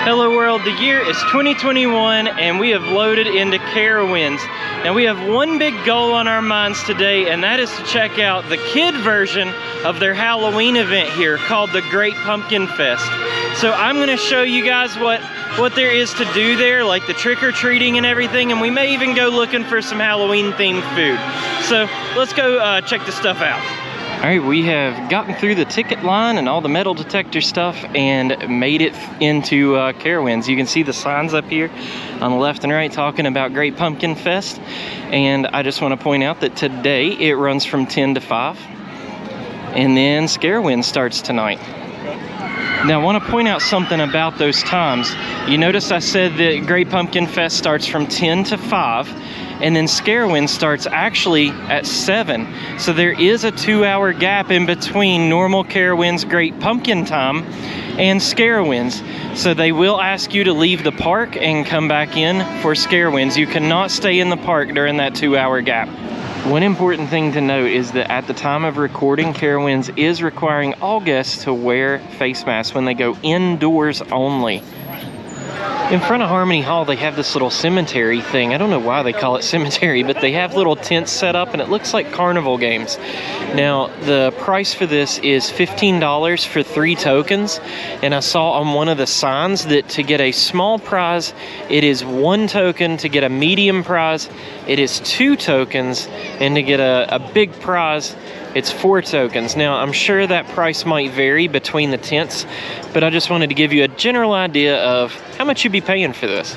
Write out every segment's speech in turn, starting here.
Hello world, the year is 2021 and we have loaded into Carowinds. Now we have one big goal on our minds today, and that is to check out the kid version of their Halloween event here called the Great Pumpkin Fest. So I'm gonna show you guys what there is to do there, like the trick-or-treating and everything, and we may even go looking for some Halloween themed food. So let's go check this stuff out. All right, we have gotten through the ticket line and all the metal detector stuff and made it into Carowinds. You can see the signs up here on the left and right talking about Great Pumpkin Fest. And I just want to point out that today it runs from 10 to 5. And then Carowinds starts tonight. Now I want to point out something about those times. You notice I said that Great Pumpkin Fest starts from 10 to 5. And then Carowinds starts actually at 7. So there is a 2-hour gap in between normal Carowinds Great Pumpkin time and Carowinds. So they will ask you to leave the park and come back in for Carowinds. You cannot stay in the park during that 2-hour gap. One important thing to note is that at the time of recording, Carowinds is requiring all guests to wear face masks when they go indoors only. In front of Harmony Hall, they have this little cemetery thing. I don't know why they call it cemetery, but they have little tents set up and it looks like carnival games. Now, the price for this is $15 for 3 tokens. And I saw on one of the signs that to get a small prize, it is 1 token. To get a medium prize, it is 2 tokens. And to get a big prize, it's 4 tokens. Now, I'm sure that price might vary between the tents, but I just wanted to give you a general idea of how much you'd be paying for this.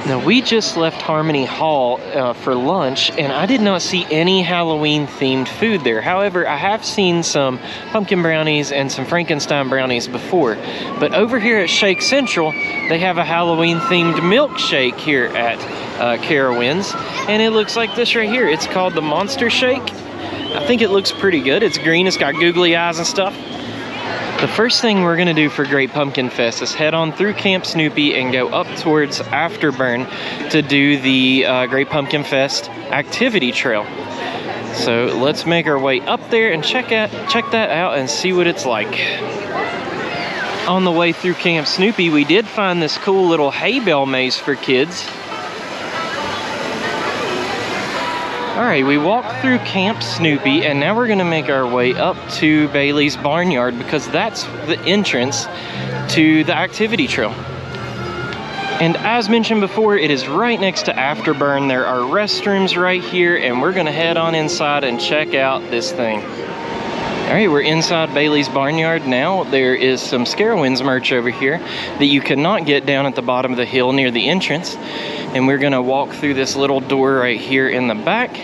Now, we just left Harmony Hall for lunch, and I did not see any Halloween-themed food there. However, I have seen some pumpkin brownies and some Frankenstein brownies before. But over here at Shake Central, they have a Halloween-themed milkshake here at Carowinds, and it looks like this right here. It's called the Monster Shake. I think it looks pretty good. It's green, it's got googly eyes and stuff. The first thing we're gonna do for Great Pumpkin Fest is head on through Camp Snoopy and go up towards Afterburn to do the Great Pumpkin Fest activity trail. So let's make our way up there and check that out and see what it's like. On the way through Camp Snoopy, we did find this cool little hay bale maze for kids. Alright, we walked through Camp Snoopy and now we're going to make our way up to Bailey's Barnyard because that's the entrance to the activity trail. And as mentioned before, it is right next to Afterburn. There are restrooms right here and we're going to head on inside and check out this thing. Alright, we're inside Bailey's Barnyard now. There is some Carowinds merch over here that you cannot get down at the bottom of the hill near the entrance. And we're gonna walk through this little door right here in the back.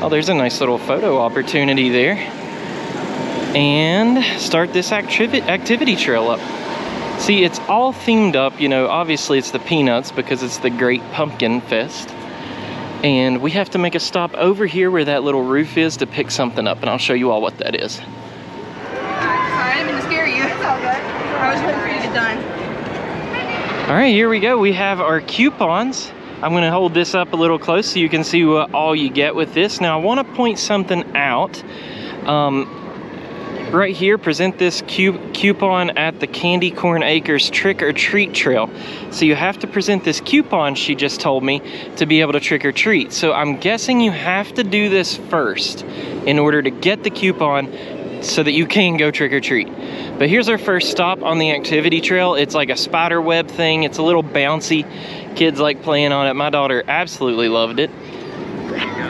Oh, there's a nice little photo opportunity there. And start this activity trail up. See, it's all themed up, you know, obviously it's the Peanuts because it's the Great Pumpkin Fest. And we have to make a stop over here where that little roof is to pick something up, and I'll show you all what that is. Sorry, I didn't mean to scare you. It's all good. I was waiting for you to get done. All right, here we go. We have our coupons. I'm going to hold this up a little close so you can see what all you get with this. Now, I want to point something out. Right here, present this coupon at the Candy Corn Acres Trick or Treat Trail. So you have to present this coupon, she just told me, to be able to trick or treat. So I'm guessing you have to do this first in order to get the coupon so that you can go trick or treat. But here's our first stop on the activity trail. It's like a spider web thing. It's a little bouncy. Kids like playing on it. My daughter absolutely loved it.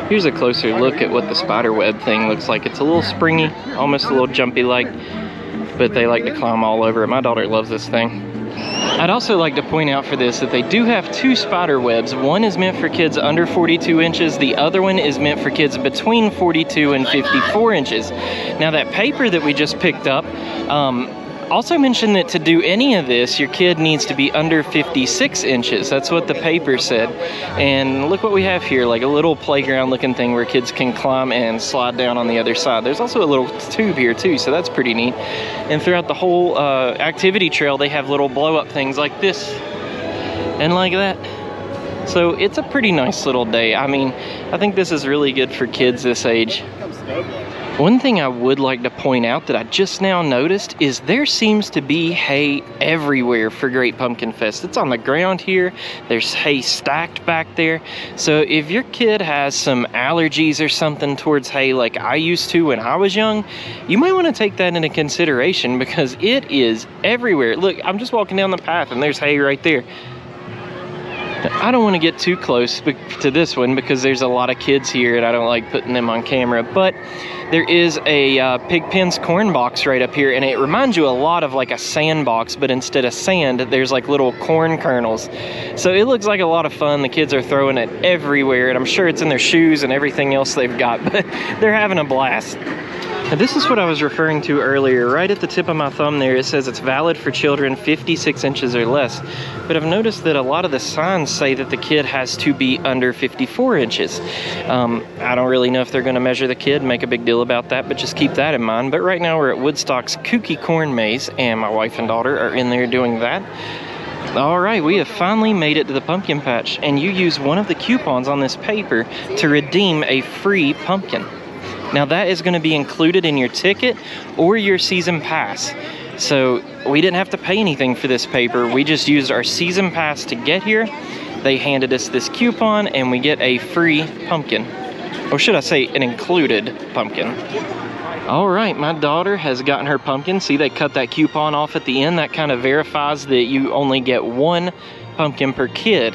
Here's a closer look at what the spider web thing looks like. It's a little springy, almost a little jumpy like, but they like to climb all over it. My daughter loves this thing. I'd also like to point out for this that they do have 2 spider webs. One is meant for kids under 42 inches. The other one is meant for kids between 42 and 54 inches. Now that paper that we just picked up also mentioned that to do any of this, your kid needs to be under 56 inches. That's what the paper said. And look what we have here, like a little playground looking thing where kids can climb and slide down on the other side. There's also a little tube here too, so that's pretty neat. And throughout the whole activity trail, they have little blow up things like this and like that. So it's a pretty nice little day. I mean, I think this is really good for kids this age. One thing I would like to point out that I just now noticed is there seems to be hay everywhere for Great Pumpkin Fest. It's on the ground here. There's hay stacked back there. So if your kid has some allergies or something towards hay like I used to when I was young, you might want to take that into consideration because it is everywhere. Look, I'm just walking down the path and there's hay right there. I don't want to get too close to this one because there's a lot of kids here and I don't like putting them on camera, but there is a Pigpen's corn box right up here, and it reminds you a lot of like a sandbox, but instead of sand, there's like little corn kernels. So it looks like a lot of fun. The kids are throwing it everywhere, and I'm sure it's in their shoes and everything else they've got, but they're having a blast. Now, this is what I was referring to earlier. Right at the tip of my thumb there, it says it's valid for children 56 inches or less. But I've noticed that a lot of the signs say that the kid has to be under 54 inches. I don't really know if they're going to measure the kid and make a big deal about that, but just keep that in mind. But right now we're at Woodstock's Kooky Corn Maze, and my wife and daughter are in there doing that. All right, we have finally made it to the pumpkin patch, and you use one of the coupons on this paper to redeem a free pumpkin. Now that is going to be included in your ticket or your season pass. So we didn't have to pay anything for this paper. We just used our season pass to get here. They handed us this coupon and we get a free pumpkin. Or should I say an included pumpkin. All right, my daughter has gotten her pumpkin. See, they cut that coupon off at the end. That kind of verifies that you only get one pumpkin per kid.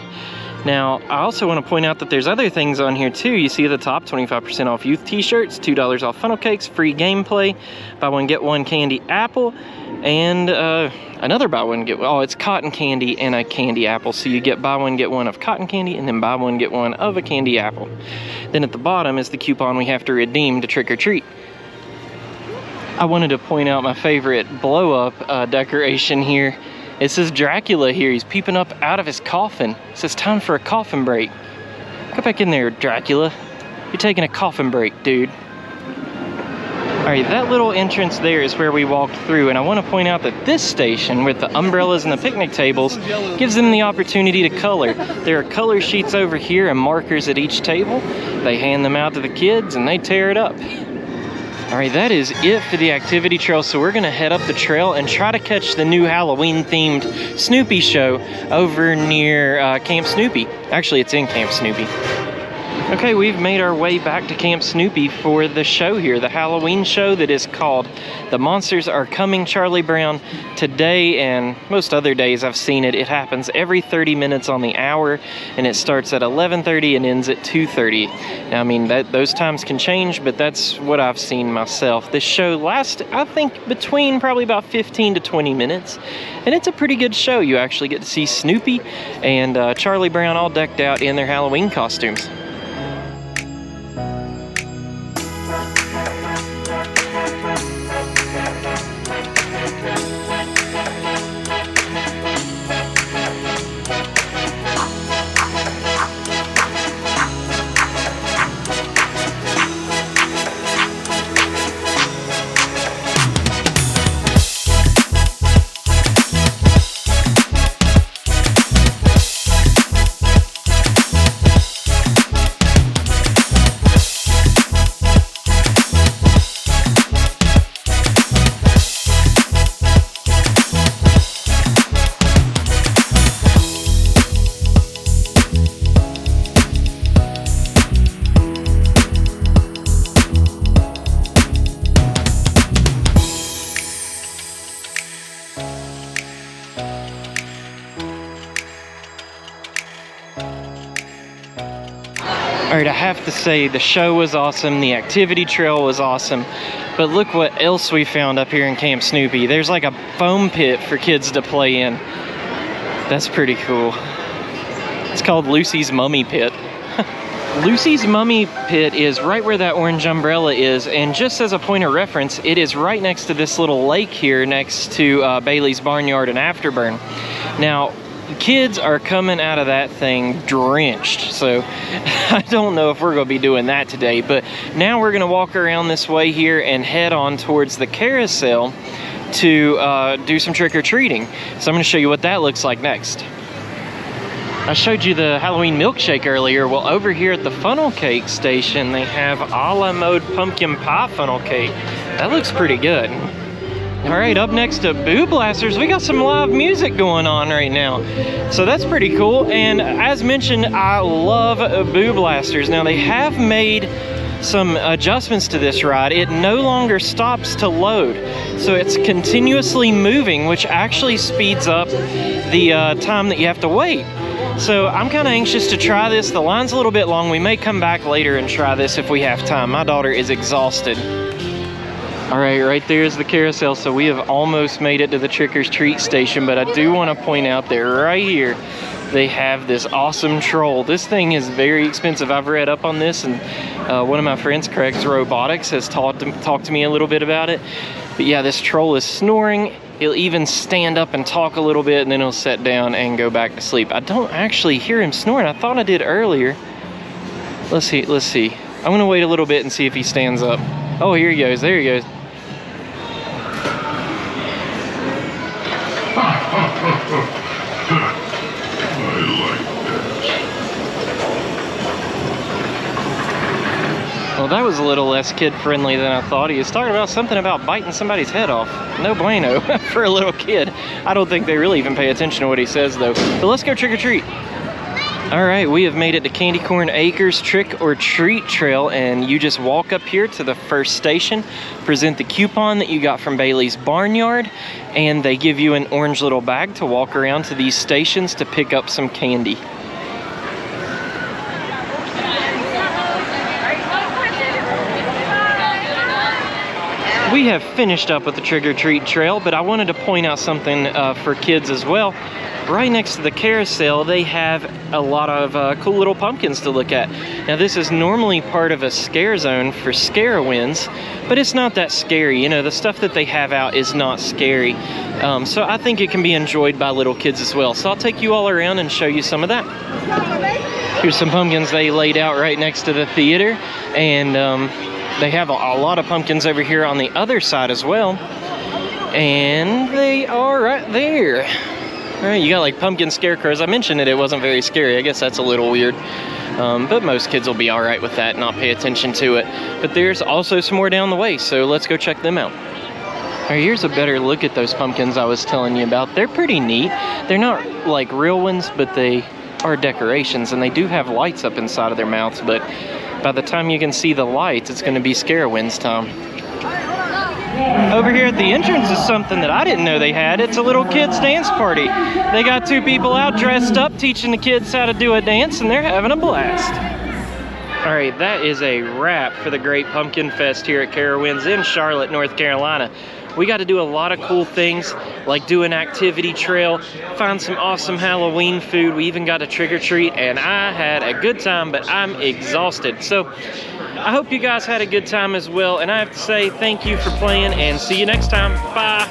Now, I also want to point out that there's other things on here too. You see at the top, 25% off youth t-shirts, $2 off funnel cakes, free gameplay, buy one, get one candy apple, and another buy one, get one. Oh, it's cotton candy and a candy apple. So you get buy one, get one of cotton candy, and then buy one, get one of a candy apple. Then at the bottom is the coupon we have to redeem to trick or treat. I wanted to point out my favorite blow-up decoration here. It says Dracula here. He's peeping up out of his coffin. It says time for a coffin break. Go back in there, Dracula. You're taking a coffin break, dude. All right, that little entrance there is where we walked through, and I want to point out that this station with the umbrellas and the picnic tables gives them the opportunity to color. There are color sheets over here and markers at each table. They hand them out to the kids and they tear it up. All right, that is it for the activity trail. So we're gonna head up the trail and try to catch the new Halloween themed Snoopy show over near Camp Snoopy. Actually, it's in Camp Snoopy. Okay, we've made our way back to Camp Snoopy for the show here, the Halloween show that is called The Monsters Are Coming, Charlie Brown. Today and most other days I've seen it, it happens every 30 minutes on the hour, and it starts at 11:30 and ends at 2:30. Now, I mean, those times can change, but that's what I've seen myself. This show lasts, I think, between probably about 15 to 20 minutes, and it's a pretty good show. You actually get to see Snoopy and Charlie Brown all decked out in their Halloween costumes. All right, I have to say the show was awesome, the activity trail was awesome, but look what else we found up here in Camp Snoopy. There's like a foam pit for kids to play in. That's pretty cool. It's called Lucy's Mummy Pit. Lucy's Mummy Pit is right where that orange umbrella is, and just as a point of reference, it is right next to this little lake here next to Bailey's Barnyard and Afterburn. Now, kids are coming out of that thing drenched, so I don't know if we're going to be doing that today, but now we're going to walk around this way here and head on towards the carousel to do some trick-or-treating. So I'm going to show you what that looks like next. I showed you the Halloween milkshake earlier. Well, over here at the funnel cake station, they have a la mode pumpkin pie funnel cake. That looks pretty good. All right, up next to Boo Blasters, we got some live music going on right now. So that's pretty cool. And as mentioned, I love Boo Blasters. Now they have made some adjustments to this ride. It no longer stops to load. So it's continuously moving, which actually speeds up the time that you have to wait. So I'm kind of anxious to try this. The line's a little bit long. We may come back later and try this if we have time. My daughter is exhausted. All right, right there is the carousel. So we have almost made it to the trick-or-treat station, but I do want to point out that right here, they have this awesome troll. This thing is very expensive. I've read up on this, and one of my friends, Craig's Robotics, has talked to me a little bit about it. But yeah, this troll is snoring. He'll even stand up and talk a little bit, and then he'll sit down and go back to sleep. I don't actually hear him snoring. I thought I did earlier. Let's see. I'm gonna wait a little bit and see if he stands up. Oh, here he goes, there he goes. Well, that was a little less kid-friendly than I thought. He was talking about something about biting somebody's head off. No bueno for a little kid. I don't think they really even pay attention to what he says, though. But let's go trick-or-treat. All right, we have made it to Candy Corn Acres Trick-or-Treat Trail, and you just walk up here to the first station, present the coupon that you got from Bailey's Barnyard, and they give you an orange little bag to walk around to these stations to pick up some candy. We have finished up with the trick-or-treat trail, but I wanted to point out something for kids as well. Right next to the carousel, they have a lot of cool little pumpkins to look at. Now, this is normally part of a scare zone for Carowinds, but it's not that scary. You know, the stuff that they have out is not scary. So I think it can be enjoyed by little kids as well. So I'll take you all around and show you some of that. Here's some pumpkins they laid out right next to the theater, and they have a lot of pumpkins over here on the other side as well. And they are right there. All right, you got like pumpkin scarecrows. I mentioned that it wasn't very scary. I guess that's a little weird. But most kids will be all right with that and not pay attention to it. But there's also some more down the way, so let's go check them out. All right, here's a better look at those pumpkins I was telling you about. They're pretty neat. They're not like real ones, but they are decorations, and they do have lights up inside of their mouths. But by the time you can see the lights, it's going to be Carowinds time. Over here at the entrance is something that I didn't know they had. It's a little kids dance party. They got two people out dressed up teaching the kids how to do a dance, and they're having a blast. All right, that is a wrap for the Great Pumpkin Fest here at Carowinds in Charlotte, North Carolina. We got to do a lot of cool things, like do an activity trail, find some awesome Halloween food. We even got a trick-or-treat, and I had a good time, but I'm exhausted. So I hope you guys had a good time as well, and I have to say thank you for playing, and see you next time. Bye.